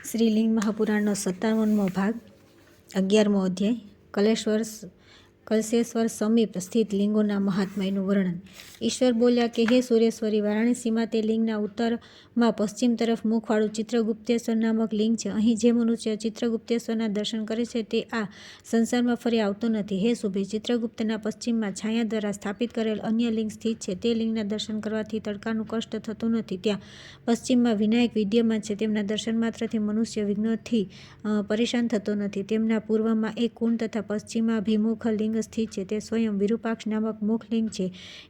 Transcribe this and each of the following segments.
શ્રીલિંગ મહાપુરાણનો 57મો ભાગ 11મો અધ્યાય કલશેશ્વર સમીપ સ્થિત લિંગોના મહાત્મ્યનું વર્ણન। ઈશ્વર બોલ્યા કે હે સુરેશ્વરી, વારાણસીમાં તે લિંગના ઉત્તરમાં પશ્ચિમ તરફ મુખવાળું ચિત્રગુપ્તેશ્વર નામક લિંગ છે। અહીં જે મનુષ્ય ચિત્રગુપ્તેશ્વરના દર્શન કરે છે તે આ સંસારમાં ફરી આવતો નથી। હે શુભે, ચિત્રગુપ્તના પશ્ચિમમાં છાયા દ્વારા સ્થાપિત કરેલ અન્ય લિંગ સ્થિત છે। તે લિંગના દર્શન કરવાથી તડકાનું કષ્ટ થતું નથી। ત્યાં પશ્ચિમમાં વિનાયક વિદ્યમાન છે, તેમના દર્શન માત્રથી મનુષ્ય વિઘ્નોથી પરેશાન થતો નથી। તેમના પૂર્વમાં એક કુંડ તથા પશ્ચિમાભિમુખ લિંગ સ્થિત છે, તે સ્વયં વિરૂપાક્ષ નામક મુખલિંગ છે।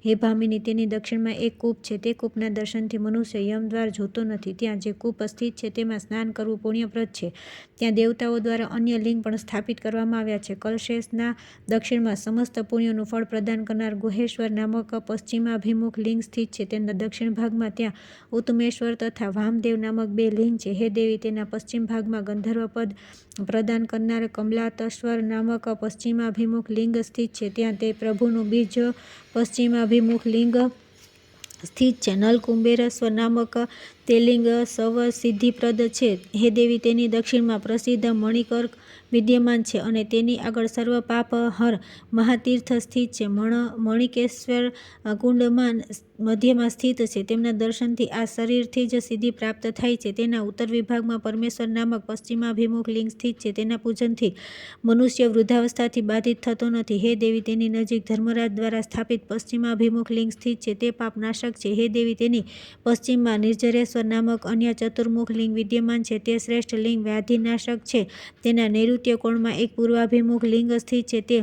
હે ભામિની, તેની દક્ષિણમાં એક કૂપ છે, તે કૂપના દર્શનથી મનુષ્ય યમદ્વાર જોતો નથી। ત્યાં જે કૂપ સ્થિત છે તેમાં સ્નાન કરવું પુણ્યપ્રદ છે। ત્યાં દેવતાઓ દ્વારા અન્ય લિંગ પણ સ્થાપિત કરવામાં આવ્યા છે। કલશેના દક્ષિણમાં સમસ્ત પુણ્યોનું ફળ પ્રદાન કરનાર ગુહેશ્વર નામક પશ્ચિમાભિમુખ લિંગ સ્થિત છે। તેના દક્ષિણ ભાગમાં ત્યાં ઉત્તમેશ્વર તથા વામદેવ નામક બે લિંગ છે। હે દેવી, તેના પશ્ચિમ ભાગમાં ગંધર્વ પદ પ્રદાન કરનાર કમલાતશ્વર નામક પશ્ચિમાભિમુખ લિંગ સ્થિત છે। ત્યાં તે પ્રભુનું બીજ પશ્ચિમાભિમુખ લિંગ સ્થિત છે। નલકુંભેરેશ્વર નામક તે લિંગ સવ સિદ્ધિપ્રદ છે। હે દેવી, તેની દક્ષિણમાં પ્રસિદ્ધ મણિકર્ક વિદ્યમાન છે અને તેની આગળ સર્વ પાપ હર મહાતીર્થ સ્થિત છે। મણિકેશ્વર કુંડમાં મધ્યમાં સ્થિત છે, તેમના દર્શનથી આ શરીરથી જ સિદ્ધિ પ્રાપ્ત થાય છે। તેના ઉત્તર વિભાગમાં પરમેશ્વર નામક પશ્ચિમાભિમુખ લિંગ સ્થિત છે, તેના પૂજનથી મનુષ્ય વૃદ્ધાવસ્થાથી બાધિત થતો નથી। હે દેવી, તેની નજીક ધર્મરાજ દ્વારા સ્થાપિત પશ્ચિમાભિમુખ લિંગ સ્થિત છે, તે પાપનાશક છે। હે દેવી, તેની પશ્ચિમમાં નિર્જરેશ્વર નામક અન્ય ચતુર્મુખ લિંગ વિદ્યમાન છે, તે શ્રેષ્ઠ લિંગ વ્યાધિનાશક છે। તેના નૈઋત્ય કોણમાં એક પૂર્વાભિમુખ લિંગ સ્થિત છે, તે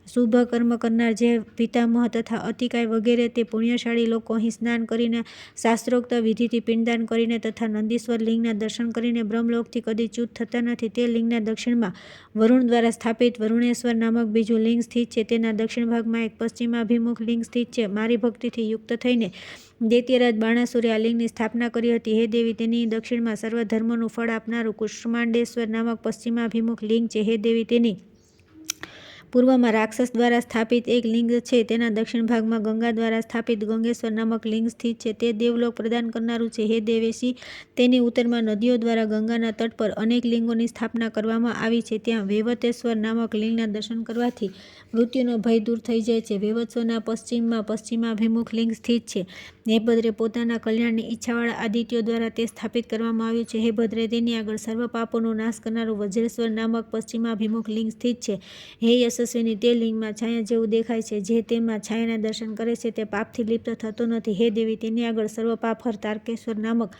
શુભ કર્મ કરનાર જે પિતામહ તથા અતિકાય વગેરે તે પુણ્યશાળી લોકો અહીં સ્નાન કરીને, શાસ્ત્રોક્ત વિધિથી પિંડદાન કરીને તથા નંદીશ્વર લિંગના દર્શન કરીને બ્રહ્મલોકથી કદી ચ્યુત થતા નથી। તે લિંગના દક્ષિણમાં વરુણ દ્વારા સ્થાપિત વરુણેશ્વર નામક બીજું લિંગ સ્થિત છે। તેના દક્ષિણ ભાગમાં એક પશ્ચિમાભિમુખ લિંગ સ્થિત છે। મારી ભક્તિથી યુક્ત થઈને દૈત્યરાજ બાણાસુરે આ લિંગની સ્થાપના કરી હતી। હે દેવી, તેની દક્ષિણમાં સર્વ ધર્મનું ફળ આપનારું કુષ્માંડેશ્વર નામક પશ્ચિમાભિમુખ લિંગ છે। હે દેવી, તેની પૂર્વમાં રાક્ષસ દ્વારા સ્થાપિત એક લિંગ છે। તેના દક્ષિણ ભાગમાં ગંગા દ્વારા સ્થાપિત ગંગેશ્વર નામક લિંગ સ્થિત છે, તે દેવલોક પ્રદાન કરનારું છે। હે દેવેશી, તેની ઉત્તરમાં નદીઓ દ્વારા ગંગાના તટ પર અનેક લિંગોની સ્થાપના કરવામાં આવી છે। ત્યાં વૈવતેશ્વર નામક લિંગના દર્શન કરવાથી મૃત્યુનો ભય દૂર થઈ જાય છે। વૈવત્સના પશ્ચિમમાં પશ્ચિમાભિમુખ લિંગ સ્થિત છે। હે ભદ્રે, પોતાના કલ્યાણની ઈચ્છાવાળા આદિત્યો દ્વારા તે સ્થાપિત કરવામાં આવ્યું છે। હે ભદ્રે, તેની આગળ સર્વ પાપોનો નાશ કરનારું વજ્રેશ્વર નામક પશ્ચિમાભિમુખ લિંગ સ્થિત છે। હે યશસ્વીની, તે લિંગમાં છાયા જેવું દેખાય છે, જે તેમાં છાયાના દર્શન કરે છે તે પાપથી લિપ્ત થતો નથી। હે દેવી, તેની આગળ સર્વ પાપહર તારકેશ્વર નામક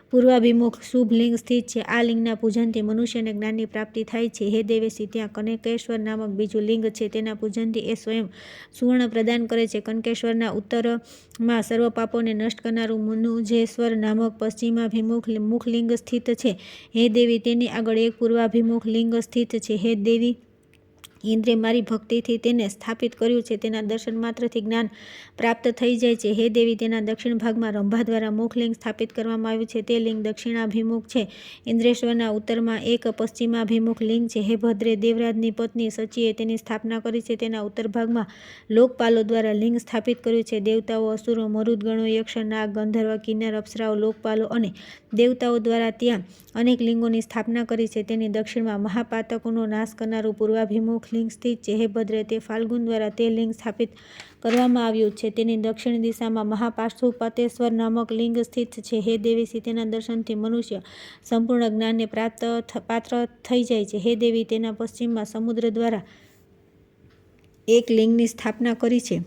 પૂર્વાભિમુખ શુભ લિંગ સ્થિત છે। આ લિંગના પૂજનથી મનુષ્યને જ્ઞાનની પ્રાપ્તિ થાય છે। હે દેવેશી, ત્યાં કનકેશ્વર નામક બીજું લિંગ છે, તેના પૂજનથી એ સ્વયં સુવર્ણ પ્રદાન કરે છે। કનકેશ્વરના ઉત્તરમાં સર્વ પાપોને નષ્ટ કરનારું મનુજેશ્વર નામક પશ્ચિમાભિમુખ મુખલિંગ સ્થિત છે। હે દેવી, તેની આગળ એક પૂર્વાભિમુખ લિંગ સ્થિત છે। હે દેવી, ઇન્દ્રે મારી ભક્તિથી તેને સ્થાપિત કર્યું છે, તેના દર્શન માત્રથી જ્ઞાન પ્રાપ્ત થઈ જાય છે। હે દેવી, તેના દક્ષિણ ભાગમાં રંભા દ્વારા મુખલિંગ સ્થાપિત કરવામાં આવ્યું છે, તે લિંગ દક્ષિણાભિમુખ છે। ઇન્દ્રેશ્વરના ઉત્તરમાં એક પશ્ચિમાભિમુખ લિંગ છે। હે ભદ્રે, દેવરાજની પત્ની સચીએ તેની સ્થાપના કરી છે, તેના ઉત્તર ભાગમાં લોકપાલો દ્વારા લિંગ સ્થાપિત કર્યું છે। દેવતાઓ, અસુરો, મરુદગણો, યક્ષ, નાગ, ગંધર્વ, કિન્નર, અપ્સરાઓ, લોકપાલો અને દેવતાઓ દ્વારા ત્યાં અનેક લિંગોની સ્થાપના કરી છે। તેની દક્ષિણમાં મહાપાતકોનો નાશ કરનારું પૂર્વાભિમુખ લિંગ સ્થિત છે। હે ભદ્રે, તે ફાલ્ગુન દ્વારા તે લિંગ સ્થાપિત કરવામાં આવ્યું છે। તેની દક્ષિણ દિશામાં મહાપાશુપતેશ્વર નામક લિંગ સ્થિત છે। હે દેવેશી, તેના દર્શનથી મનુષ્ય સંપૂર્ણ જ્ઞાનને પાત્ર થઈ જાય છે। હે દેવી, તેના પશ્ચિમમાં સમુદ્ર દ્વારા એક લિંગની સ્થાપના કરી છે।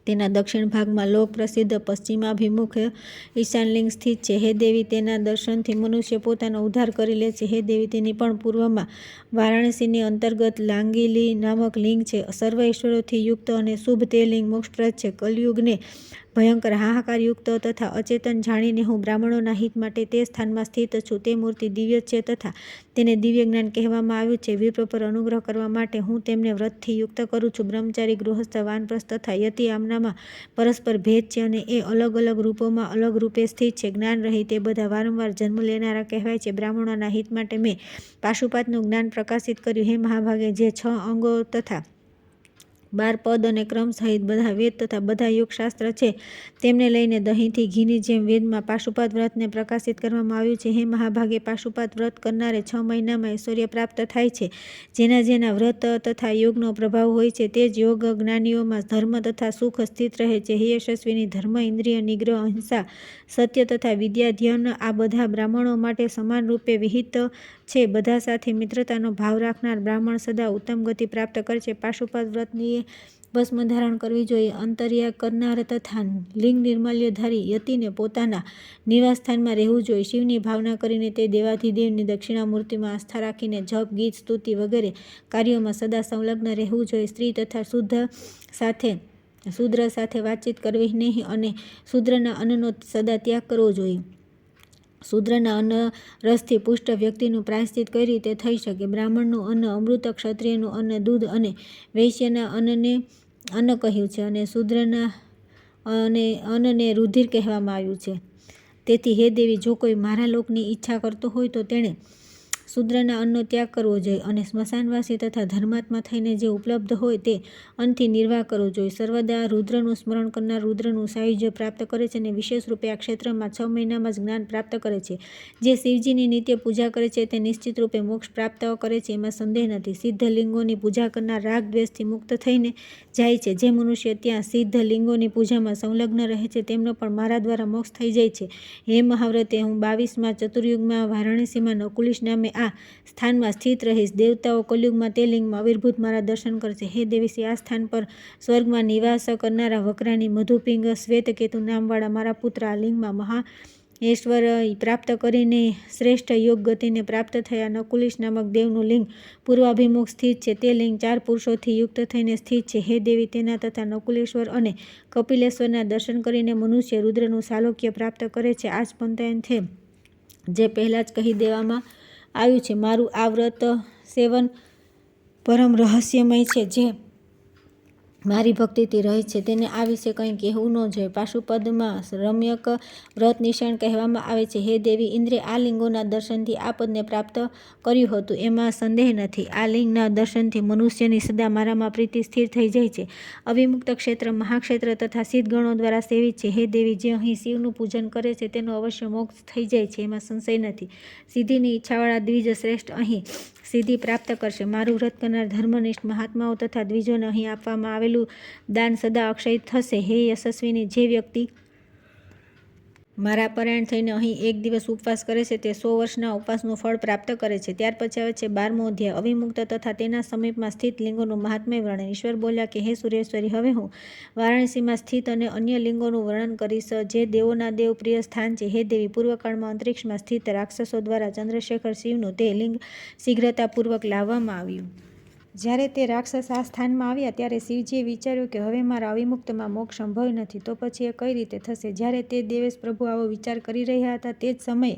તેના દક્ષિણ ભાગમાં લોક પ્રસિદ્ધ પશ્ચિમાભિમુખ ઈશાન લિંગ સ્થિત છે। હે દેવી, તેના દર્શનથી મનુષ્ય પોતાનો ઉદ્ધાર કરી લે છે। હે દેવી, તેની પણ પૂર્વમાં વારાણસીની અંતર્ગત લાંગીલી નામક લિંગ છે। સર્વ ઈશ્વરોથી યુક્ત અને શુભ તે લિંગ મોક્ષપ્રદ છે। કલયુગને ભયંકર હાહાકારયુક્ત તથા અચેતન જાણીને હું બ્રાહ્મણોના હિત માટે તે સ્થાનમાં સ્થિત છું। તે મૂર્તિ દિવ્ય છે તથા તેને દિવ્ય જ્ઞાન કહેવામાં આવ્યું છે। વિપ્ર પર અનુગ્રહ કરવા માટે હું તેમને વ્રતથી યુક્ત કરું છું। બ્રહ્મચારી, ગૃહસ્થ, વાનપ્રસ્થ તથા યતિ આમનામાં પરસ્પર ભેદ છે અને એ અલગ અલગ રૂપોમાં અલગ રૂપે સ્થિત છે। જ્ઞાન રહિત એ બધા વારંવાર જન્મ લેનારા કહેવાય છે। બ્રાહ્મણોના હિત માટે મેં પાશુપાતનું જ્ઞાન પ્રકાશિત કર્યું। હે મહાભાગે, જે 6 અંગો તથા 12 પદ અને ક્રમ સહિત બધા વેદ તથા બધા યોગશાસ્ત્ર છે તેમને લઈને દહીંથી ઘીની જેમ વેદમાં પાશુપાત વ્રતને પ્રકાશિત કરવામાં આવ્યું છે. હે મહાભાગે, પાશુપાત વ્રત કરનારે 6 મહિનામાં ઐશ્વર્ય પ્રાપ્ત થાય છે. જેના જેના વ્રત તથા યોગનો પ્રભાવ હોય છે તે જ યોગ જ્ઞાનીઓમાં ધર્મ તથા સુખ સ્થિત રહે છે. હે યશસ્વીની, ધર્મ, ઇન્દ્રિય નિગ્રહ, અહિંસા, સત્ય તથા વિદ્યા ધ્યાન આ બધા બ્રાહ્મણો માટે સમાન રૂપે વિહિત છે. બધા સાથે મિત્રતાનો ભાવ રાખનાર બ્રાહ્મણ સદા ઉત્તમ ગતિ પ્રાપ્ત કરે છે. પાશુપાત વ્રતની ભસ્મ ધારણ કરવી જોઈએ. અંતર્યાગ કરનાર તથા લિંગ નિર્માલ્યધારી યતિને પોતાના નિવાસસ્થાનમાં રહેવું જોઈએ. શિવની ભાવના કરીને તે દેવાધિદેવની દક્ષિણામૂર્તિમાં આસ્થા રાખીને જપ, ગીત, સ્તુતિ વગેરે કાર્યોમાં સદા સંલગ્ન રહેવું જોઈએ. સ્ત્રી તથા શૂદ્ર સાથે વાતચીત કરવી નહીં અને શૂદ્રના અન્નનો સદા ત્યાગ કરવો જોઈએ. શૂદ્રના અન્ન રસથી પુષ્ટ વ્યક્તિનું પ્રાયશ્ચિત કઈ રીતે થઈ શકે? બ્રાહ્મણનું અન્ન અમૃત, ક્ષત્રિયનું અન્ન દૂધ અને વૈશ્યના અન્નને અન્ન કહ્યું છે અને શૂદ્રના અન્નને રુધિર કહેવામાં આવ્યું છે. તેથી હે દેવી, જો કોઈ મારા લોકની ઈચ્છા કરતો હોય તો તેણે શૂદ્રના અન્નનો ત્યાગ કરવો જોઈએ અને સ્મશાનવાસી તથા ધર્માત્મા થઈને જે ઉપલબ્ધ હોય તે અન્નથી નિર્વાહ કરવો જોઈએ. સર્વદા રુદ્રનું સ્મરણ કરનાર રુદ્રનું સાયુજ્ય પ્રાપ્ત કરે છે અને વિશેષ રૂપે આ ક્ષેત્રમાં 6 મહિનામાં જ જ્ઞાન પ્રાપ્ત કરે છે. જે શિવજીની નિત્ય પૂજા કરે છે તે નિશ્ચિત રૂપે મોક્ષ પ્રાપ્ત કરે છે, એમાં સંદેહ નથી. સિદ્ધ લિંગોની પૂજા કરનાર રાગ દ્વેષથી મુક્ત થઈને જાય છે. જે મનુષ્ય ત્યાં સિદ્ધ લિંગોની પૂજામાં સંલગ્ન રહે છે તેમનો પણ મારા દ્વારા મોક્ષ થઈ જાય છે. હે મહાવ્રતે, હું 22મા ચતુર્યુગમાં વારાણસીમાં નકુલિશ નામે આ સ્થાનમાં સ્થિત રહીશ. દેવતાઓ કલયુગમાં તે લિંગમાં આવિર્ભૂત મારા દર્શન કરશે. હે દેવીસી, આ સ્થાન પર સ્વર્ગમાં નિવાસ કરનારા વકરાની મધુપિંગ શ્વેતકેતુ નામવાળા મારા પુત્ર આ લિંગમાં મહાઐશ્વર્ય પ્રાપ્ત કરીને શ્રેષ્ઠ યોગ ગતિને પ્રાપ્ત થયા નકુલિશ નામક દેવનું લિંગ પૂર્વાભિમુખ સ્થિત છે. તે લિંગ 4 પુરુષોથી યુક્ત થઈને સ્થિત છે. હે દેવી, તેના તથા નકુલેશ્વર અને કપિલેશ્વરના દર્શન કરીને મનુષ્ય રુદ્રનું સાલોક્ય પ્રાપ્ત કરે છે. આ જ પંચાયત જે પહેલાં જ કહી દેવામાં આવ્યું છે. મારું આ વ્રત સેવન પરમ રહસ્યમય છે. જે મારી ભક્તિથી રહે છે તેને આ વિશે કંઈ કહેવું ન જોઈએ. પાશુપદમાં રમ્યક વ્રત નિશાન કહેવામાં આવે છે. હે દેવી, ઇન્દ્રે આ લિંગોના દર્શનથી આ પદને પ્રાપ્ત કર્યું હતું, એમાં સંદેહ નથી. આ લિંગના દર્શનથી મનુષ્યની સદા મારામાં પ્રીતિ સ્થિર થઈ જાય છે. અવિમુક્ત ક્ષેત્ર, મહાક્ષેત્ર તથા સિદ્ધગણો દ્વારા સેવિત છે. હે દેવી, જે અહીં શિવનું પૂજન કરે છે તેનો અવશ્ય મોક્ષ થઈ જાય છે, એમાં સંશય નથી. સિદ્ધિની ઈચ્છાવાળા દ્વિજ શ્રેષ્ઠ અહીં સિદ્ધિ પ્રાપ્ત કરશે. મારું વ્રત કરનાર ધર્મનિષ્ઠ મહાત્માઓ તથા દ્વિજોને અહીં આપવામાં આવેલું દાન સદા અક્ષય થશે. હે યશસ્વીની, જે વ્યક્તિ મારા પરાયણ થઈને અહીં એક દિવસ ઉપવાસ કરે છે તે 100 વર્ષના ઉપવાસનું ફળ પ્રાપ્ત કરે છે. ત્યાર પછી આવે છે 12મો અધ્યાય, અવિમુક્ત તથા તેના સમીપમાં સ્થિત લિંગોનું મહાત્મ્ય વર્ણન. ઈશ્વર બોલ્યા કે હે સૂર્યેશ્વરી, હવે હું વારાણસીમાં સ્થિત અને અન્ય લિંગોનું વર્ણન કરીશ જે દેવોના દેવ પ્રિય સ્થાન છે. હે દેવી, પૂર્વકાળમાં અંતરિક્ષમાં સ્થિત રાક્ષસો દ્વારા ચંદ્રશેખર શિવનું તે લિંગ શીઘ્રતાપૂર્વક લાવવામાં આવ્યું. જ્યારે તે રાક્ષસ આ સ્થાનમાં આવ્યા ત્યારે શિવજીએ વિચાર્યું કે હવે મારા અવિમુક્તમાં મોક્ષ સંભવ નથી, તો પછી એ કઈ રીતે થશે? જ્યારે તે દેવેશ પ્રભુ આવો વિચાર કરી રહ્યા હતા તે જ સમયે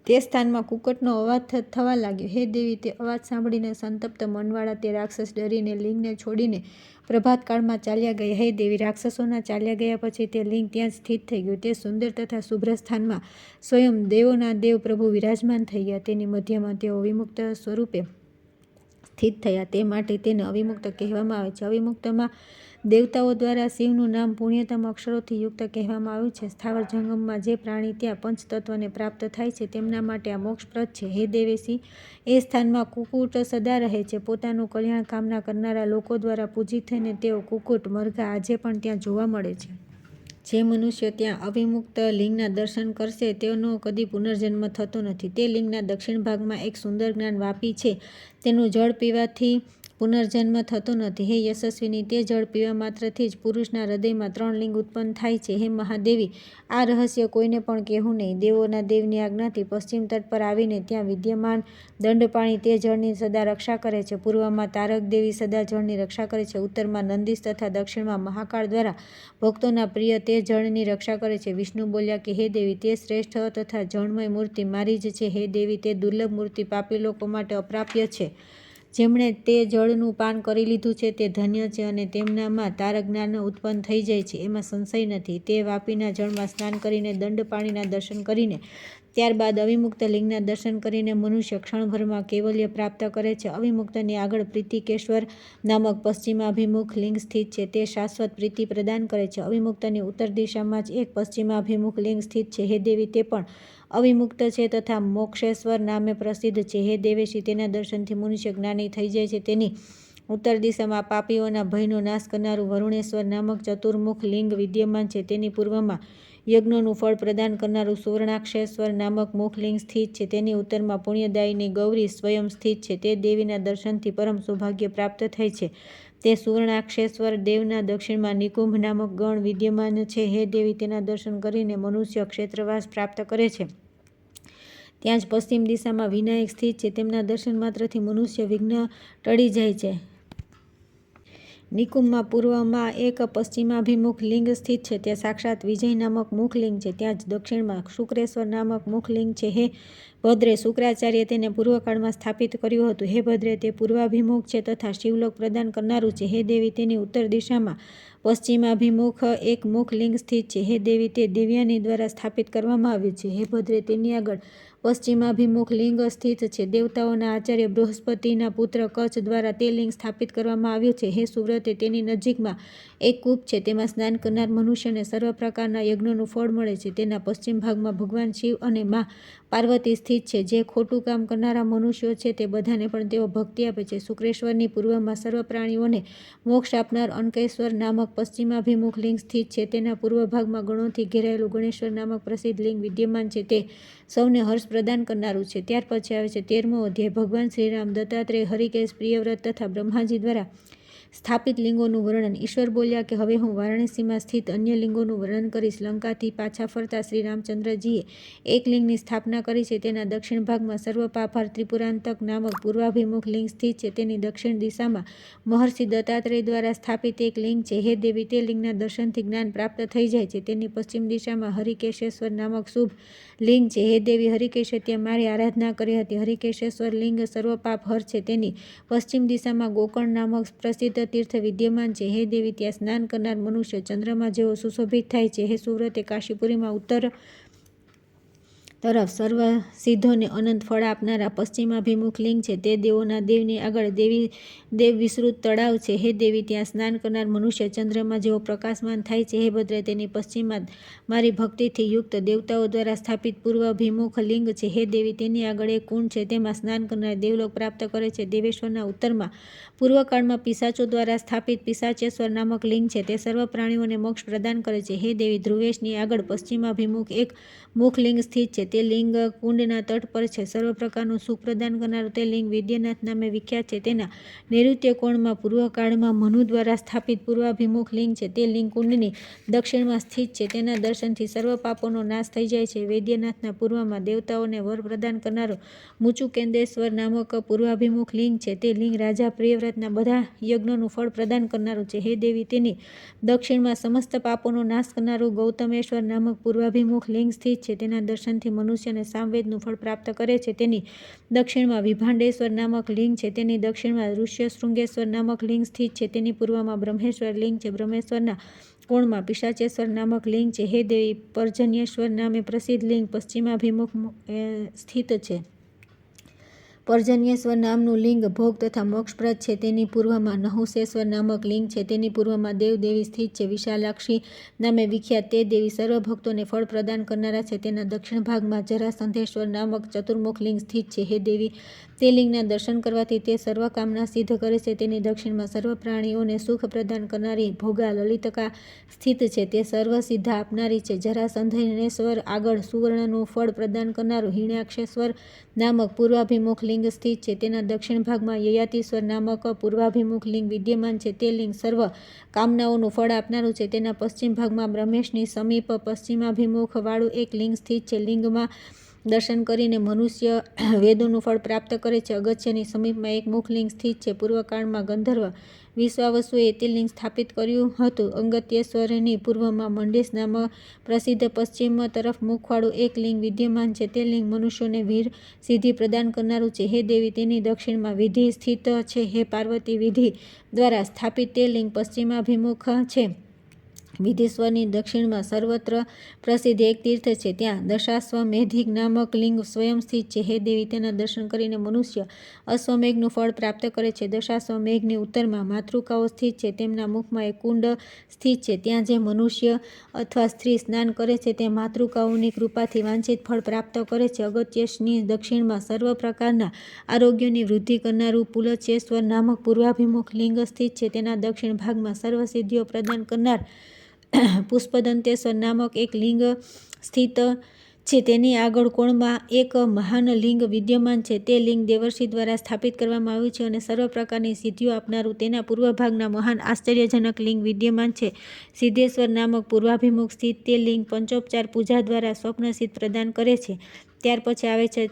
તે સ્થાનમાં કુકટનો અવાજ થવા લાગ્યો. હે દેવી, તે અવાજ સાંભળીને સંતપ્ત મનવાળા તે રાક્ષસ ડરીને લિંગને છોડીને પ્રભાતકાળમાં ચાલ્યા ગયા. હે દેવી, રાક્ષસોના ચાલ્યા ગયા પછી તે લિંગ ત્યાં જ સ્થિત થઈ ગયું. તે સુંદર તથા શુભ્ર સ્થાનમાં સ્વયં દેવોના દેવ પ્રભુ વિરાજમાન થઈ ગયા. તેની મધ્યમાં તેઓ અવિમુક્ત સ્વરૂપે સ્થિત થયા, તે માટે તેને અવિમુક્ત કહેવામાં આવે છે. અવિમુક્તમાં દેવતાઓ દ્વારા શિવનું નામ પુણ્યતમ અક્ષરોથી યુક્ત કહેવામાં આવ્યું છે. સ્થાવર જંગમમાં જે પ્રાણી ત્યાં પંચતત્વને પ્રાપ્ત થાય છે તેમના માટે આ મોક્ષપ્રદ છે. હે દેવેશી, એ સ્થાનમાં કુકુટ સદા રહે છે. પોતાનું કલ્યાણ કામના કરનારા લોકો દ્વારા પૂજિત થઈને તેઓ કુકુટ મરઘા આજે પણ ત્યાં જોવા મળે છે. જે મનુષ્ય ત્યાં અવિમુક્ત લિંગના દર્શન કરશે તેનો કદી પુનર્જન્મ થતો નથી. તે લિંગના દક્ષિણ ભાગમાં એક સુંદર જ્ઞાન વાપી છે. તેનું જળ પીવાથી પુનર્જન્મ થતો નથી. હે યશસ્વીની, તે જળ પીવા માત્રથી જ પુરુષના હૃદયમાં 3 લિંગ ઉત્પન્ન થાય છે. હે મહાદેવી, આ રહસ્ય કોઈને પણ કહેવું નહીં. દેવોના દેવની આજ્ઞાથી પશ્ચિમ તટ પર આવીને ત્યાં વિદ્યમાન દંડપાણી તે જળની સદા રક્ષા કરે છે. પૂર્વમાં તારક દેવી સદા જળની રક્ષા કરે છે. ઉત્તરમાં નંદીશ તથા દક્ષિણમાં મહાકાળ દ્વારા ભક્તોના પ્રિય તે જળની રક્ષા કરે છે. વિષ્ણુ બોલ્યા કે હે દેવી, તે શ્રેષ્ઠ તથા જળમય મૂર્તિ મારી જ છે. હે દેવી, તે દુર્લભ મૂર્તિ પાપી લોકો માટે અપ્રાપ્ય છે. જેમણે તે જળનું પાન કરી લીધું છે તે ધન્ય છે અને તેમનામાં તારક જ્ઞાન ઉત્પન્ન થઈ જાય છે, એમાં સંશય નથી. તે વાપીના જળમાં સ્નાન કરીને, દંડ પાણીના દર્શન કરીને, ત્યારબાદ અવિમુક્ત લિંગના દર્શન કરીને મનુષ્ય ક્ષણભરમાં કૈવલ્ય પ્રાપ્ત કરે છે. અવિમુક્તની આગળ પ્રીતિકેશ્વર નામક પશ્ચિમાભિમુખ લિંગ સ્થિત છે, તે શાશ્વત પ્રીતિ પ્રદાન કરે છે. અવિમુક્તની ઉત્તર દિશામાં જ એક પશ્ચિમાભિમુખ લિંગ સ્થિત છે. હે દેવી, તે પણ અવિમુક્ત છે તથા મોક્ષેશ્વર નામે પ્રસિદ્ધ છે. હે દેવેશી, તેના દર્શનથી મનુષ્ય જ્ઞાની થઈ જાય છે. તેની ઉત્તર દિશામાં પાપીઓના ભયનો નાશ કરનારું વરુણેશ્વર નામક ચતુર્મુખ લિંગ વિદ્યમાન છે. તેની પૂર્વમાં યજ્ઞોનું ફળ પ્રદાન કરનારું સુવર્ણાક્ષેશ્વર નામક મુખલિંગ સ્થિત છે. તેની ઉત્તરમાં પુણ્યદાયિની ગૌરી સ્વયં સ્થિત છે. તે દેવીના દર્શનથી પરમ સૌભાગ્ય પ્રાપ્ત થાય છે. તે સુવર્ણાક્ષેશ્વર દેવના દક્ષિણમાં નિકુંભ નામક ગણ વિદ્યમાન છે. હે દેવી, તેના દર્શન કરીને મનુષ્ય ક્ષેત્રવાસ પ્રાપ્ત કરે છે. ત્યાં જ પશ્ચિમ દિશામાં વિનાયક સ્થિત છે. તેમના દર્શન માત્રથી મનુષ્ય વિઘ્ન ટળી જાય છે. નિકુંભમાં પૂર્વમાં એક પશ્ચિમાભિમુખ લિંગ સ્થિત છે. તે સાક્ષાત વિજય નામક મુખલિંગ છે. ત્યાં જ દક્ષિણમાં શુક્રેશ્વર નામક મુખલિંગ છે. હે ભદ્રે, શુક્રાચાર્ય તેને પૂર્વકાળમાં સ્થાપિત કર્યું હતું. હે ભદ્રે, તે પૂર્વાભિમુખ છે તથા શિવલોક પ્રદાન કરનારું છે. હે દેવી, તેની ઉત્તર દિશામાં પશ્ચિમાભિમુખ એક મુખલિંગ સ્થિત છે. હે દેવી, તે દિવ્યાની દ્વારા સ્થાપિત કરવામાં આવ્યું છે. હે ભદ્રે, તેની આગળ પશ્ચિમાભિમુખ લિંગ સ્થિત છે. દેવતાઓના આચાર્ય બૃહસ્પતિના પુત્ર કચ્છ દ્વારા તે લિંગ સ્થાપિત કરવામાં આવ્યું છે. હે સુવ્રતે, તેની નજીકમાં એક કૂપ છે. તેમાં સ્નાન કરનાર મનુષ્યને સર્વ પ્રકારના યજ્ઞોનું ફળ મળે છે. તેના પશ્ચિમ ભાગમાં ભગવાન શિવ અને મા પાર્વતી સ્થિત છે. જે ખોટું કામ કરનારા મનુષ્યો છે તે બધાને પણ તેઓ ભક્તિ આપે છે. શુક્રેશ્વરની પૂર્વમાં સર્વ પ્રાણીઓને મોક્ષ આપનાર અનકેશ્વર નામક પશ્ચિમાભિમુખ લિંગ સ્થિત છે. તેના પૂર્વ ભાગમાં ગણોથી ઘેરાયેલું ગણેશ્વર નામક પ્રસિદ્ધ લિંગ વિદ્યમાન છે. તે સૌને હર્ષ પ્રદાન કરનારું છે. ત્યાર પછી આવે છે 13મો અધ્યાય. ભગવાન શ્રીરામ, દત્તાત્રેય, હરિકેશ, પ્રિયવ્રત તથા બ્રહ્માજી દ્વારા સ્થાપિત લિંગોનું વર્ણન. ઈશ્વર બોલ્યા કે હવે હું વારાણસીમાં સ્થિત અન્ય લિંગોનું વર્ણન કરીશ. લંકાથી પાછા ફરતા શ્રી રામચંદ્રજીએ એક લિંગની સ્થાપના કરી છે. તેના દક્ષિણ ભાગમાં સર્વપાપહાર ત્રિપુરાંતક નામક પૂર્વાભિમુખ લિંગ સ્થિત છે. તેની દક્ષિણ દિશામાં મહર્ષિ દત્તાત્રેય દ્વારા સ્થાપિત એક લિંગ છે. હે દેવી, તે લિંગના દર્શનથી જ્ઞાન પ્રાપ્ત થઈ જાય છે. તેની પશ્ચિમ દિશામાં હરિકેશેશ્વર નામક શુભ લિંગ છે. હે દેવી, હરિકેશે ત્યાં મારી આરાધના કરી હતી. હરિકેશેશ્વર લિંગ સર્વપાપ હર છે. તેની પશ્ચિમ દિશામાં ગોકર્ણ નામક પ્રસિદ્ધ તીર્થ વિદ્યમાન છે. હે દેવી, ત્યાં સ્નાન કરનાર મનુષ્ય ચંદ્રમા જેવો સુશોભિત થાય છે. હે સુવ્રતે, કાશીપુરીમાં ઉત્તર તરફ સર્વ સિદ્ધોને અનંત ફળ આપનારા પશ્ચિમાભિમુખ લિંગ છે. તે દેવોના દેવની આગળ દેવ વિસ્તૃત તળાવ છે. હે દેવી, ત્યાં સ્નાન કરનાર મનુષ્ય ચંદ્રમા જેવો પ્રકાશમાન થાય છે. હે ભદ્રે, તેની પશ્ચિમમાં મારી ભક્તિથી યુક્ત દેવતાઓ દ્વારા સ્થાપિત પૂર્વાભિમુખ લિંગ છે. હે દેવી, તેની આગળ એક કુંડ છે. તેમાં સ્નાન કરનાર દેવલોક પ્રાપ્ત કરે છે. દેવેશ્વરના ઉત્તરમાં પૂર્વકાળમાં પિશાચો દ્વારા સ્થાપિત પિશાચેશ્વર નામક લિંગ છે. તે સર્વ પ્રાણીઓને મોક્ષ પ્રદાન કરે છે. હે દેવી, ધ્રુવેશની આગળ પશ્ચિમાભિમુખ એક મુખલિંગ સ્થિત છે. તે લિંગ કુંડના તટ પર છે. સર્વ પ્રકારનું સુખ પ્રદાન કરનારું તે લિંગ વિદ્યાનાથ નામે વિખ્યાત છે. તેના નૈઋત્ય કોણમાં પૂર્વકાળમાં મનુ દ્વારા સ્થાપિત પૂર્વાભિમુખ લિંગ છે. તે લિંગ કુંડની દક્ષિણમાં સ્થિત છે. તેના દર્શનથી સર્વ પાપોનો નાશ થઈ જાય છે. વૈદ્યનાથના પૂર્વમાં દેવતાઓને વર પ્રદાન કરનારો મુચુકેન્દેશ્વર નામક પૂર્વાભિમુખ લિંગ છે. તે લિંગ રાજા પ્રિયવ્રતના બધા યજ્ઞોનું ફળ પ્રદાન કરનારું છે. હે દેવી, તેની દક્ષિણમાં સમસ્ત પાપોનો નાશ કરનારું ગૌતમેશ્વર નામક પૂર્વાભિમુખ લિંગ સ્થિત છે. તેના દર્શનથી મનુષ્યને સામવેદનું ફળ પ્રાપ્ત કરે છે. તેની દક્ષિણમાં વિભાંડેશ્વર નામક લિંગ છે. તેની દક્ષિણમાં ઋષ્યશૃંગેશ્વર નામક લિંગ સ્થિત છે. તેની પૂર્વમાં બ્રહ્મેશ્વર લિંગ છે. બ્રહ્મેશ્વરના કોણમાં પિશાચેશ્વર નામક લિંગ છે. હે દેવી, પર્જન્યેશ્વર નામે પ્રસિદ્ધ લિંગ પશ્ચિમાભિમુખ સ્થિત છે. પર્જન્યેશ્વર નામનું લિંગ ભોગ તથા મોક્ષપ્રદ છે. તેની પૂર્વમાં નહુસેશ્વર નામક લિંગ છે. તેની પૂર્વમાં દેવદેવી સ્થિત છે. વિશાલાક્ષી નામે વિખ્યાત તે દેવી સર્વ ભક્તોને ફળ પ્રદાન કરનારા છે. તેના દક્ષિણ ભાગમાં જરાસંધેશ્વર નામક ચતુર્મુખ લિંગ સ્થિત છે. હે દેવી, તે લિંગના દર્શન કરવાથી તે સર્વ કામના સિદ્ધ કરે છે. તેની દક્ષિણમાં સર્વ પ્રાણીઓને સુખ પ્રદાન કરનારી ભોગા લલિતકા સ્થિત છે. તે સર્વ સિદ્ધ આપનારી છે. જરાસંધેશ્વર આગળ સુવર્ણનું ફળ પ્રદાન કરનારું હિરણ્યાક્ષેશ્વર નામક પૂર્વાભિમુખ લિંગ સ્થિત છે. તેના દક્ષિણ ભાગમાં યયાતીશ્વર નામક પૂર્વાભિમુખ લિંગ વિદ્યમાન છે. તે લિંગ સર્વ કામનાઓનું ફળ આપનારું છે. તેના પશ્ચિમ ભાગમાં બ્રહ્મેશની સમીપ પશ્ચિમાભિમુખ વાળું એક લિંગ સ્થિત છે. લિંગમાં દર્શન કરીને મનુષ્ય વેદોનું ફળ પ્રાપ્ત કરે છે. અગસ્ત્યની સમીપમાં એક મુખલિંગ સ્થિત છે. પૂર્વકાળમાં ગંધર્વ વિશ્વાવસુએ તે લિંગ સ્થાપિત કર્યું હતું. અગત્યેશ્વરની પૂર્વમાં મંડેશ નામક પ્રસિદ્ધ પશ્ચિમ તરફ મુખવાળું એક લિંગ વિદ્યમાન છે. તે લિંગ મનુષ્યોને વીર સિદ્ધિ પ્રદાન કરનારું છે. હે દેવી, તેની દક્ષિણમાં વિધિ સ્થિત છે. હે પાર્વતી, વિધિ દ્વારા સ્થાપિત તે લિંગ પશ્ચિમાભિમુખ છે. વિધિશ્વરની દક્ષિણમાં સર્વત્ર પ્રસિદ્ધ એક તીર્થ છે. ત્યાં દશાશ્વમેધિક નામક લિંગ સ્વયં સ્થિત છે. હે દેવી, તેના દર્શન કરીને મનુષ્ય અશ્વમેઘનું ફળ પ્રાપ્ત કરે છે. દશાશ્વમેઘની ઉત્તરમાં માતૃકાઓ સ્થિત છે. તેમના મુખમાં એક કુંડ સ્થિત છે. ત્યાં જે મનુષ્ય અથવા સ્ત્રી સ્નાન કરે છે તે માતૃકાઓની કૃપાથી વાંછિત ફળ પ્રાપ્ત કરે છે. અગત્યેશની દક્ષિણમાં સર્વ પ્રકારના આરોગ્યની વૃદ્ધિ કરનારું પુલચેશ્વર નામક પૂર્વાભિમુખ લિંગ સ્થિત છે. તેના દક્ષિણ ભાગમાં સર્વ સિદ્ધિઓ પ્રદાન કરનાર પુષ્પદંતેશ્વર નામક એક લિંગ સ્થિત છે. તેની આગળ કોણમાં એક મહાન લિંગ વિદ્યમાન છે. તે લિંગ દેવર્ષિ દ્વારા સ્થાપિત કરવામાં આવ્યું છે અને સર્વ પ્રકારની સિદ્ધિઓ આપનારું તેના પૂર્વ ભાગના મહાન આશ્ચર્યજનક લિંગ વિદ્યમાન છે. સિદ્ધેશ્વર નામક પૂર્વાભિમુખ સ્થિત તે લિંગ પંચોપચાર પૂજા દ્વારા સ્વપ્નસિદ્ધ પ્રદાન કરે છે. ત્યાર પછી આવે છે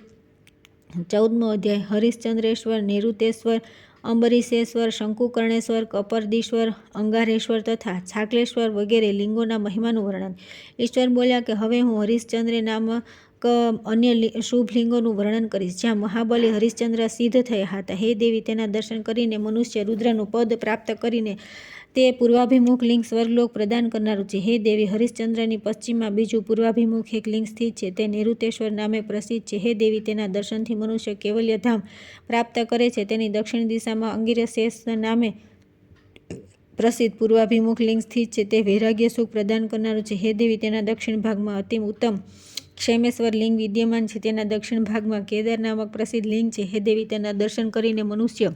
14મો અધ્યાય. હરિશ્ચંદ્રેશ્વર, નૈઋતેશ્વર, અંબરીશેશ્વર, શંકુકર્ણેશ્વર, કપર્દીશ્વર, અંગારેશ્વર તથા છાગલેશ્વર વગેરે લિંગોના મહિમાનું વર્ણન. ઈશ્વર બોલ્યા કે હવે હું હરિશ્ચંદ્ર નામક અન્ય શુભ લિંગોનું વર્ણન કરીશ, જ્યાં મહાબલી હરિશ્ચંદ્ર સિદ્ધ થયા હતા. હે દેવી, તેના દર્શન કરીને મનુષ્ય રુદ્રનું પદ પ્રાપ્ત કરીને તે પૂર્વાભિમુખ લિંગ સ્વર્ગલોક પ્રદાન કરનારું છે. હે દેવી, હરિશ્ચંદ્રની પશ્ચિમમાં બીજું પૂર્વાભિમુખ એક લિંગ સ્થિત છે. તે નૈઋતેશ્વર નામે પ્રસિદ્ધ છે. હે દેવી, તેના દર્શનથી મનુષ્ય કૈવલ્ય ધામ પ્રાપ્ત કરે છે. તેની દક્ષિણ દિશામાં અંગિરશેષ નામે પ્રસિદ્ધ પૂર્વાભિમુખ લિંગ સ્થિત છે. તે વૈરાગ્ય સુખ પ્રદાન કરનારું છે. હે દેવી, તેના દક્ષિણ ભાગમાં અતિ ઉત્તમ ક્ષેમેશ્વર લિંગ વિદ્યમાન છે. તેના દક્ષિણ ભાગમાં કેદાર નામક પ્રસિદ્ધ લિંગ છે. હે દેવી, તેના દર્શન કરીને મનુષ્ય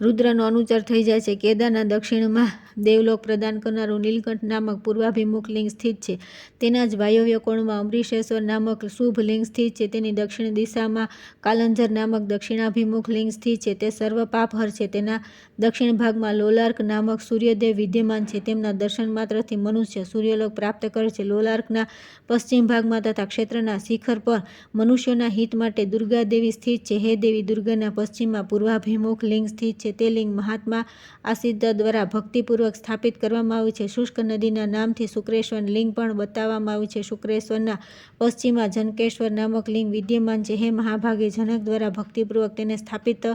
રુદ્રનો અનુચર થઈ જાય છે. કેદારના દક્ષિણમાં દેવલોક પ્રદાન કરનારું નીલકંઠ નામક પૂર્વાભિમુખ લિંગ સ્થિત છે. તેના જ વાયવ્ય કોણમાં અમરીશેશ્વર નામક શુભ લિંગ સ્થિત છે. તેની દક્ષિણ દિશામાં કાલંજર નામક દક્ષિણાભિમુખ લિંગ સ્થિત છે. તે સર્વ પાપહર છે. તેના દક્ષિણ ભાગમાં લોલાર્ક નામક સૂર્યદેવ વિદ્યમાન છે. તેમના દર્શન માત્રથી મનુષ્ય સૂર્યલોક પ્રાપ્ત કરે છે. લોલાર્કના પશ્ચિમ ભાગમાં તથા ક્ષેત્રના શિખર પર મનુષ્યોના હિત માટે દુર્ગા દેવી સ્થિત છે. હે દેવી, દુર્ગાના પશ્ચિમમાં પૂર્વાભિમુખ લિંગ સ્થિત છે. તે લિંગ મહાત્મા આસિદ્ધ દ્વારા ભક્તિપૂર્વક સ્થાપિત કરવામાં આવ્યું છે. શુષ્ક નદીના નામથી શુક્રેશ્વર લિંગ પણ બતાવવામાં આવ્યું છે. શુક્રેશ્વરના પશ્ચિમમાં જનકેશ્વર નામક લિંગ વિદ્યમાન છે. હે મહાભાગે, જનક દ્વારા ભક્તિપૂર્વક તેને સ્થાપિત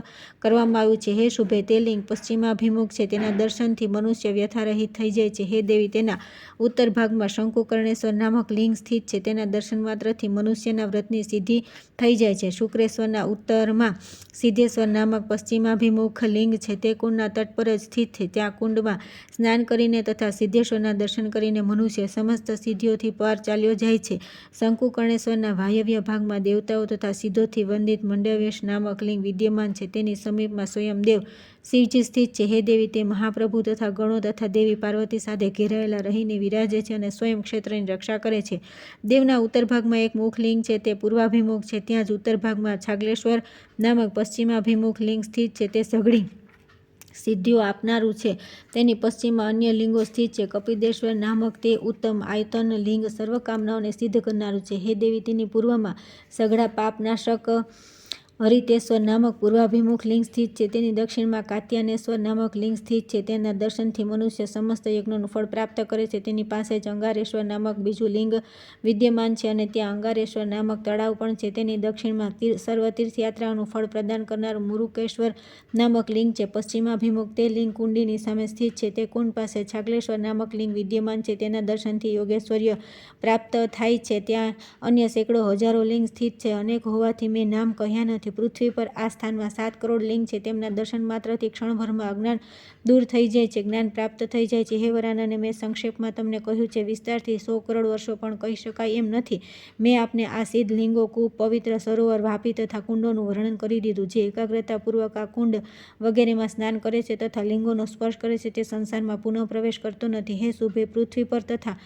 કરવામાં આવ્યું છે. હે શુભે, તે લિંગ પશ્ચિમાભિમુખ છે. તેના દર્શનથી મનુષ્ય વ્યથારહિત થઈ જાય છે. હે દેવી, તેના ઉત્તર ભાગમાં શંકુકર્ણેશ્વર નામક લિંગ સ્થિત છે. તેના દર્શન માત્રથી મનુષ્યના વ્રતની સિદ્ધિ થઈ જાય છે. શુક્રેશ્વરના ઉત્તરમાં સિદ્ધેશ્વર નામક પશ્ચિમાભિમુખ લિંગ છે. તે કુંડના તટ પર જ સ્થિત છે. ત્યાં કુંડમાં સ્નાન કરીને તથા સિદ્ધેશ્વરના દર્શન કરીને મનુષ્ય સમસ્ત સિદ્ધિઓથી પાર ચાલ્યો જાય છે. શંકુકર્ણેશ્વરના વાયવ્ય ભાગમાં દેવતાઓ તથા સિદ્ધોથી વંદિત મંડવેશ નામક લિંગ વિદ્યમાન છે. તેની સમીપમાં સ્વયં દેવ શિવજી સ્થિત છે. હે દેવી, તે મહાપ્રભુ તથા ગણો તથા દેવી પાર્વતી સાથે ઘેરાયેલા રહીને વિરાજે છે અને સ્વયં ક્ષેત્રની રક્ષા કરે છે. દેવના ઉત્તર ભાગમાં એક મુખલિંગ છે. તે પૂર્વાભિમુખ છે. ત્યાં જ ઉત્તર ભાગમાં છાગલેશ્વર નામક પશ્ચિમાભિમુખ લિંગ સ્થિત છે. તે સઘળી સિદ્ધિઓ આપનારું છે. તેની પશ્ચિમમાં અન્ય લિંગો સ્થિત છે. કપિદેશ્વર નામક તે ઉત્તમ આયતન લિંગ સર્વકામનાઓને સિદ્ધ કરનારું છે. હે દેવી, તેની પૂર્વમાં સઘળા પાપનાશક હરિતેશ્વર નામક પૂર્વાભિમુખ લિંગ સ્થિત છે. તેની દક્ષિણમાં કાત્યાનેશ્વર નામક લિંગ સ્થિત છે. તેના દર્શનથી મનુષ્ય સમસ્ત યજ્ઞોનું ફળ પ્રાપ્ત કરે છે. તેની પાસે જ અંગારેશ્વર નામક બીજું લિંગ વિદ્યમાન છે અને ત્યાં અંગારેશ્વર નામક તળાવ પણ છે. તેની દક્ષિણમાં સર્વ તીર્થયાત્રાઓનું ફળ પ્રદાન કરનારું મુરુકેશ્વર નામક લિંગ છે. પશ્ચિમાભિમુખ તે લિંગ કુંડીની સામે સ્થિત છે. તે કુંડ પાસે છાગલેશ્વર નામક લિંગ વિદ્યમાન છે. તેના દર્શનથી યોગેશ્વર્ય પ્રાપ્ત થાય છે. ત્યાં અન્ય સેંકડો હજારો લિંગ સ્થિત છે. અનેક હોવાથી મેં નામ કહ્યા નથી. પૃથ્વી પર આ સ્થાનમાં 7 કરોડ લિંગ છે. તેમના દર્શન માત્રથી ક્ષણભરમાં અજ્ઞાન દૂર થઈ જાય છે, જ્ઞાન પ્રાપ્ત થઈ જાય છે. હે વરાનને, મેં સંક્ષેપમાં તમને કહ્યું છે. વિસ્તારથી 100 કરોડ વર્ષો પણ કહી શકાય એમ નથી. મેં આપને આ સિદ્ધ લિંગો, કૂપ, પવિત્ર સરોવર, વાપી તથા કુંડોનું વર્ણન કરી દીધું. જે એકાગ્રતાપૂર્વક આ કુંડ વગેરેમાં સ્નાન કરે છે તથા લિંગોનો સ્પર્શ કરે છે તે સંસારમાં પુનઃ પ્રવેશ કરતો નથી. હે શુભે, પૃથ્વી પર તથા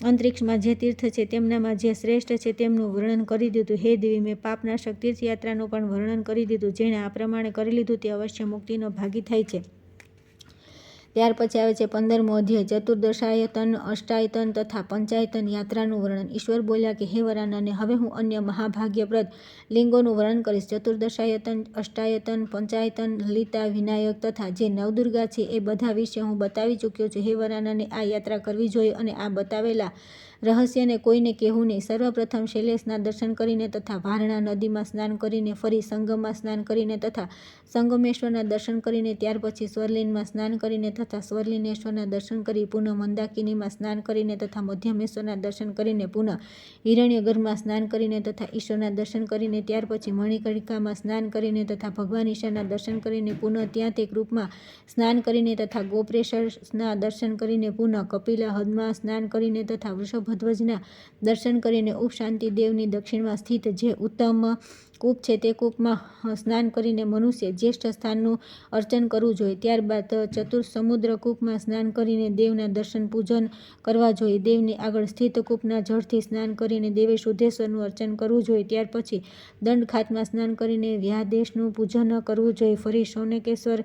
અંતરિક્ષમાં જે તીર્થ છે તેમનામાં જે શ્રેષ્ઠ છે તેમનું વર્ણન કરી દીધું. હે દેવી, મેં પાપનાશક તીર્થયાત્રાનું પણ વર્ણન કરી દીધું. જેણે આ પ્રમાણે કરી લીધું તે અવશ્ય મુક્તિનો ભાગી થાય છે. ત્યાર પછી આવે છે 15મો અધ્યાય ચતુર્દશાયતન, અષ્ટાયતન તથા પંચાયતન યાત્રાનું વર્ણન. ઈશ્વર બોલ્યા કે હે વરાનને, હવે હું અન્ય મહાભાગ્યપ્રદ લિંગોનું વર્ણન કરીશ. ચતુર્દશાયતન, અષ્ટાયતન, પંચાયતન, લલિતા, વિનાયક તથા જે નવદુર્ગા છે એ બધા વિશે હું બતાવી ચૂક્યો છું. હે વરાનને, આ યાત્રા કરવી જોઈએ અને આ બતાવેલા રહસ્યને કોઈને કહેવું નહીં. સર્વપ્રથમ શૈલેષના દર્શન કરીને તથા વારણા નદીમાં સ્નાન કરીને, ફરી સંગમમાં સ્નાન કરીને તથા સંગમેશ્વરના દર્શન કરીને, ત્યાર પછી સ્વરલીનમાં સ્નાન કરીને તથા સ્વરલીનેશ્વરના દર્શન કરી, પુનઃ મંદાકિનીમાં સ્નાન કરીને તથા મધ્યમેશ્વરના દર્શન કરીને, પુનઃ હિરણ્યગર્ભમાં સ્નાન કરીને તથા ઈશ્વરના દર્શન કરીને, ત્યાર પછી મણિકર્ણિકામાં સ્નાન કરીને તથા ભગવાન ઈશ્વરના દર્શન કરીને, પુનઃ ત્યાં તે કૃપમાં સ્નાન કરીને તથા ગોપ્રેશરના દર્શન કરીને, પુનઃ કપિલાહદમાં સ્નાન કરીને તથા વૃષભધ્વજના દર્શન કરીને, ઉપશાંતિ દેવની દક્ષિણમાં સ્થિત જે ઉત્તમ કૂપ છે તે કૂપમાં સ્નાન કરીને મનુષ્ય જ્યેષ્ઠ સ્થાનનું અર્ચન કરવું જોઈએ. ત્યારબાદ સમુદ્ર કૂપમાં સ્નાન કરીને દેવના દર્શન પૂજન કરવા જોઈએ. દેવની આગળ સ્થિત કૂપના જળથી સ્નાન કરીને દેવે શુદ્ધેશ્વરનું અર્ચન કરવું જોઈએ. ત્યાર પછી દંડખાતમાં સ્નાન કરીને વ્યાદેશનું પૂજન કરવું જોઈએ. ફરી શૌનકેશ્વર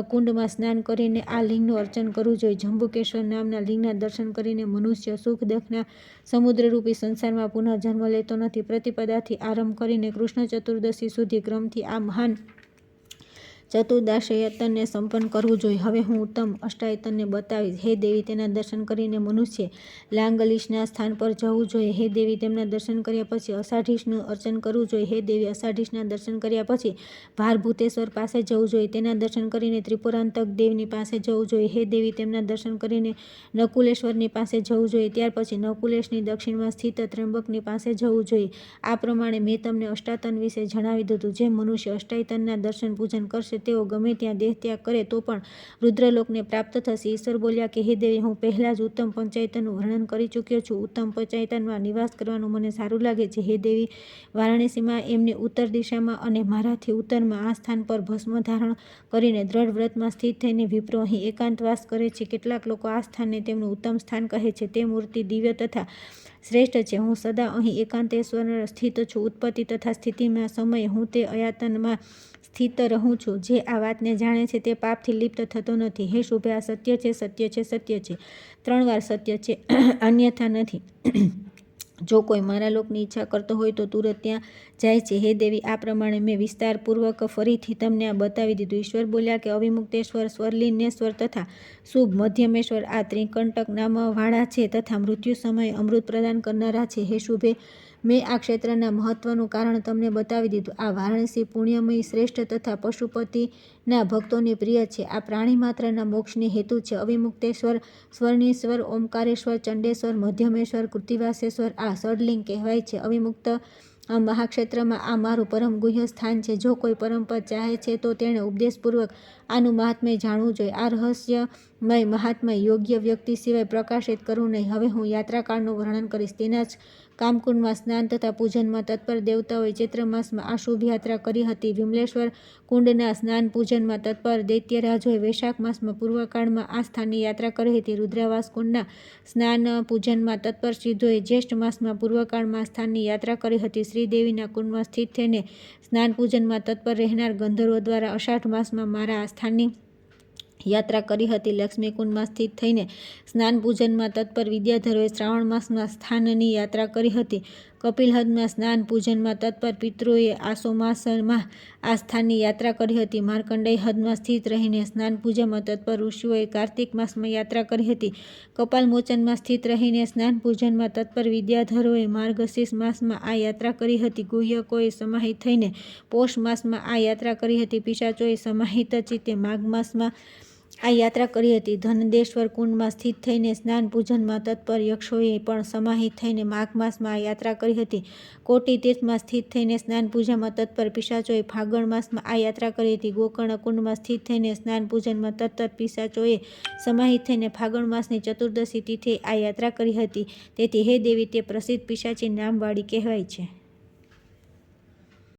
કુંડમાં સ્નાન કરીને આ લિંગનું અર્ચન કરવું જોઈએ. જંબુકેશ્વર નામના લિંગના દર્શન કરીને મનુષ્ય સુખ દુઃખના સમુદ્રરૂપી સંસારમાં પુનઃ જન્મ લેતો નથી. પ્રતિપદાથી આરંભ કરીને કૃષ્ણ ચતુર્દશી સુધી ક્રમથી આ મહાન ચતુર્દશાયતનને સંપન્ન કરવું જોઈએ. હવે હું ઉત્તમ અષ્ટાયતનને બતાવીશ. હે દેવી, તેના દર્શન કરીને મનુષ્ય લાંગલીશના સ્થાન પર જવું જોઈએ. હે દેવી, તેમના દર્શન કર્યા પછી અષાઢીશનું અર્ચન કરવું જોઈએ. હે દેવી, અષાઢીશના દર્શન કર્યા પછી ભારભૂતેશ્વર પાસે જવું જોઈએ. તેના દર્શન કરીને ત્રિપુરાંતક દેવની પાસે જવું જોઈએ. હે દેવી, તેમના દર્શન કરીને નકુલેશ્વરની પાસે જવું જોઈએ. ત્યાર પછી નકુલેશની દક્ષિણમાં સ્થિત ત્ર્યંબકની પાસે જવું જોઈએ. આ પ્રમાણે મેં તમને અષ્ટાતન વિશે જણાવી દીધું. જે મનુષ્ય અષ્ટાયતનના દર્શન પૂજન કરશે તેઓ ગમે ત્યાં દેહ ત્યાગ કરે તો પણ રુદ્રલોકને પ્રાપ્ત થશે. ઈશ્વર બોલ્યા કે હે દેવી, હું પહેલાં જ ઉત્તમ પંચાયતનનું વર્ણન કરી ચૂક્યો છું. ઉત્તમ પંચાયતનમાં નિવાસ કરવાનું મને સારું લાગે છે. હે દેવી, વારાણસીમાં એમની ઉત્તર દિશામાં અને મારાથી ઉત્તરમાં આ સ્થાન પર ભસ્મ ધારણ કરીને દ્રઢ વ્રતમાં સ્થિત થઈને વિપ્રો અહીં એકાંતવાસ કરે છે. કેટલાક લોકો આ સ્થાનને તેમનું ઉત્તમ સ્થાન કહે છે. તે મૂર્તિ દિવ્ય તથા શ્રેષ્ઠ છે. હું સદા અહીં એકાંતેશ્વર સ્થિત છું. ઉત્પત્તિ તથા સ્થિતિના સમયે હું તે અયાતનમાં સ્થિત રહું છું. જે આ વાતને જાણે છે તે પાપથી લિપ્ત થતો નથી. હે શુભે, આ સત્ય છે, સત્ય છે, સત્ય છે, 3 વાર સત્ય છે, અન્યથા નથી. જો કોઈ મારા લોકની ઈચ્છા કરતો હોય તો તુરત ત્યાં જાય છે. હે દેવી, આ પ્રમાણે મેં વિસ્તારપૂર્વક ફરીથી તમને આ બતાવી દીધું. ઈશ્વર બોલ્યા કે અવિમુક્તેશ્વર, સ્વરલીનેશ્વર તથા શુભ મધ્યમેશ્વર આ ત્રિકંટક નામવાળા છે તથા મૃત્યુ સમયે અમૃત પ્રદાન કરનારા છે. હે શુભે, મેં આ ક્ષેત્રના મહત્વનું કારણ તમને બતાવી દીધું. આ વારાણસી પુણ્યમયી, શ્રેષ્ઠ તથા પશુપતિના ભક્તોની પ્રિય છે. આ પ્રાણી માત્રના મોક્ષની હેતુ છે. અવિમુક્તેશ્વર, સ્વર્ણેશ્વર, ઓમકારેશ્વર, ચંડેશ્વર, મધ્યમેશ્વર, કૃતિવાસેશ્વર આ ષડલિંગ કહેવાય છે. અવિમુક્ત મહાક્ષેત્રમાં આ મારું પરમ ગુહ્ય સ્થાન છે. જો કોઈ પરમપદ ચાહે છે તો તેણે ઉપદેશપૂર્વક આનું મહાત્મ્ય જાણવું જોઈએ. આ રહસ્યમય મહાત્મ્ય યોગ્ય વ્યક્તિ સિવાય પ્રકાશિત કરવું નહીં. હવે હું યાત્રાકાળનું વર્ણન કરીશ. તેના જ કામકુંડમાં સ્નાન તથા પૂજનમાં તત્પર દેવતાઓએ ચૈત્ર માસમાં આ શુભ યાત્રા કરી હતી. વિમલેશ્વર કુંડના સ્નાન પૂજનમાં તત્પર દૈત્યરાજોએ વૈશાખ માસમાં પૂર્વકાળમાં આ સ્થાનની યાત્રા કરી હતી. રુદ્રાવાસ કુંડના સ્નાન પૂજનમાં તત્પર સિદ્ધોએ જ્યેષ્ઠ માસમાં પૂર્વકાળમાં આ સ્થાનની યાત્રા કરી હતી. શ્રીદેવીના કુંડમાં સ્થિત થઈને સ્નાન પૂજનમાં તત્પર રહેનાર ગંધર્વો દ્વારા અષાઢ માસમાં મારા આ સ્થાનની યાત્રા કરી હતી. લક્ષ્મીકુંડમાં સ્થિત થઈને સ્નાન પૂજનમાં તત્પર વિદ્યાધરોએ શ્રાવણ માસમાં સ્થાનની યાત્રા કરી હતી. કપિલહદમાં સ્નાન પૂજનમાં તત્પર પિતૃઓએ આસો માસમાં આ સ્થાનની યાત્રા કરી હતી. માર્કંડેય હદમાં સ્થિત રહીને સ્નાન પૂજનમાં તત્પર ઋષિઓએ કાર્તિક માસમાં યાત્રા કરી હતી. કપાલમોચનમાં સ્થિત રહીને સ્નાન પૂજનમાં તત્પર વિદ્યાધરોએ માર્ગશીર્ષ માસમાં આ યાત્રા કરી હતી. ગુહ્યકોએ સમાહિત થઈને પોષ માસમાં આ યાત્રા કરી હતી. પિશાચોએ સમાહિત ચિત્તે માઘ માસમાં આ યાત્રા કરી હતી. ધનદેશ્વર કુંડમાં સ્થિત થઈને સ્નાન પૂજનમાં તત્પર યક્ષોએ પણ સમાહિત થઈને માઘ માસમાં આ યાત્રા કરી હતી. કોટી તીર્થમાં સ્થિત થઈને સ્નાન પૂજામાં તત્પર પિશાચોએ ફાગણ માસમાં આ યાત્રા કરી હતી. ગોકર્ણ કુંડમાં સ્થિત થઈને સ્નાન પૂજનમાં તત્પર પિશાચોએ સમાહિત થઈને ફાગણ માસની ચતુર્દશી તિથિએ આ યાત્રા કરી હતી. તેથી હે દેવી, તે પ્રસિદ્ધ પિશાચી નામવાળી કહેવાય છે.